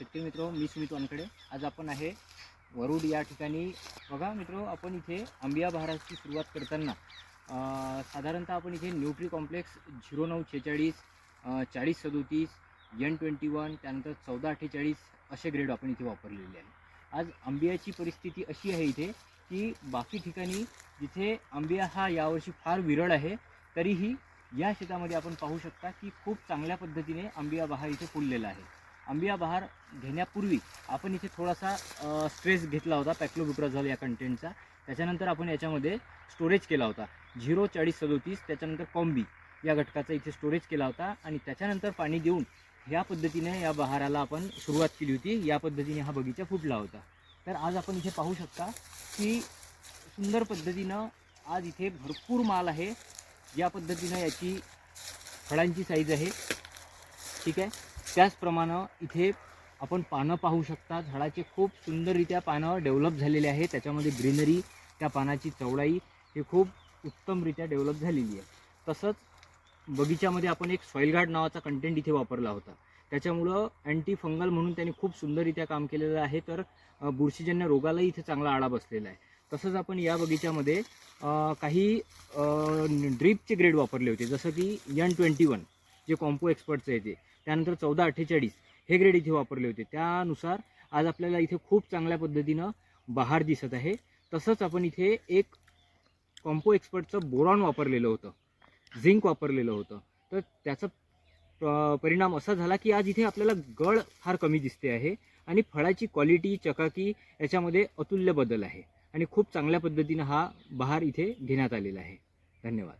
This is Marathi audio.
शेतकरी मित्र, मी सुमित वानकडे. आज आपण आहे वरुड या ठिकाणी. बघा मित्र, आपण इथे आंबिया बहाराची सुरुवात करताना साधारणतः आपण इथे न्यूट्री कॉम्प्लेक्स 0946 4037 N21 त्यानंतर 1448 असे ग्रेड आपण इथे वापरलेले आहे. आज आंबियाची परिस्थिती अशी आहे इथे की बाकी ठिकाणी जिथे आंबिया हा यावर्षी फार विरळ आहे, तरीही या शेतामध्ये आपण पाहू शकता की खूप चांगल्या पद्धतीने आंबिया बहार इथे फुललेला आहे. आंबिया बहार घेण्यापूर्वी आपण इथे थोडासा स्ट्रेस घेतला होता पॅक्लोब्युट्राझोल या कंटेंटचा. त्याच्यानंतर आपण याच्यामध्ये स्टोरेज केला होता 04037, त्याच्यानंतर कॉम्बी या घटकाचा इथे स्टोरेज केला होता आणि त्याच्यानंतर पाणी देऊन या पद्धतीने या बहाराला आपण सुरुवात केली होती. या पद्धतीने हा बगीचा फुटला होता. तर आज आपण इथे पाहू शकता की सुंदर पद्धतीनं आज इथे भरपूर माल आहे. या पद्धतीनं याची फळांची साईज आहे, ठीक आहे. त्याचप्रमाणे इथे आपण पानं पाहू शकता. झाडाचे खूप सुंदररित्या पानं डेव्हलप झालेले आहे. त्याच्यामध्ये ग्रीनरी, त्या पानाची चौडाई हे खूप उत्तमरित्या डेव्हलप झालेली आहे. तसंच बगीच्यामध्ये आपण एक सॉईल गार्ड नावाचा कंटेंट इथे वापरला होता. त्याच्यामुळं अँटी फंगल म्हणून त्यांनी खूप सुंदररित्या काम केलेलं आहे. तर बुरशीजन्य रोगालाही इथे चांगला आळा बसलेला आहे. तसंच आपण या बगीच्यामध्ये काही ड्रीपचे ग्रेड वापरले होते, जसं की N21 जे कॉम्पो एक्सपर्टचं येते, त्यानंतर 1448 हे ग्रेड इथे वापरले होते. त्यानुसार आज आपल्याला इथे खूप चांगल्या पद्धतीनं बहार दिसत आहे. तसंच आपण इथे एक कॉम्पो एक्सपर्टचं बोरॉन वापरलेलं होतं, झिंक वापरलेलं होतं. तर त्याचा परिणाम असा झाला की आज इथे आपल्याला गळ फार कमी दिसते आहे आणि फळाची क्वालिटी, चकाकी याच्यामध्ये अतुल्य बदल आहे आणि खूप चांगल्या पद्धतीनं हा बहार इथे घेण्यात आलेला आहे. धन्यवाद.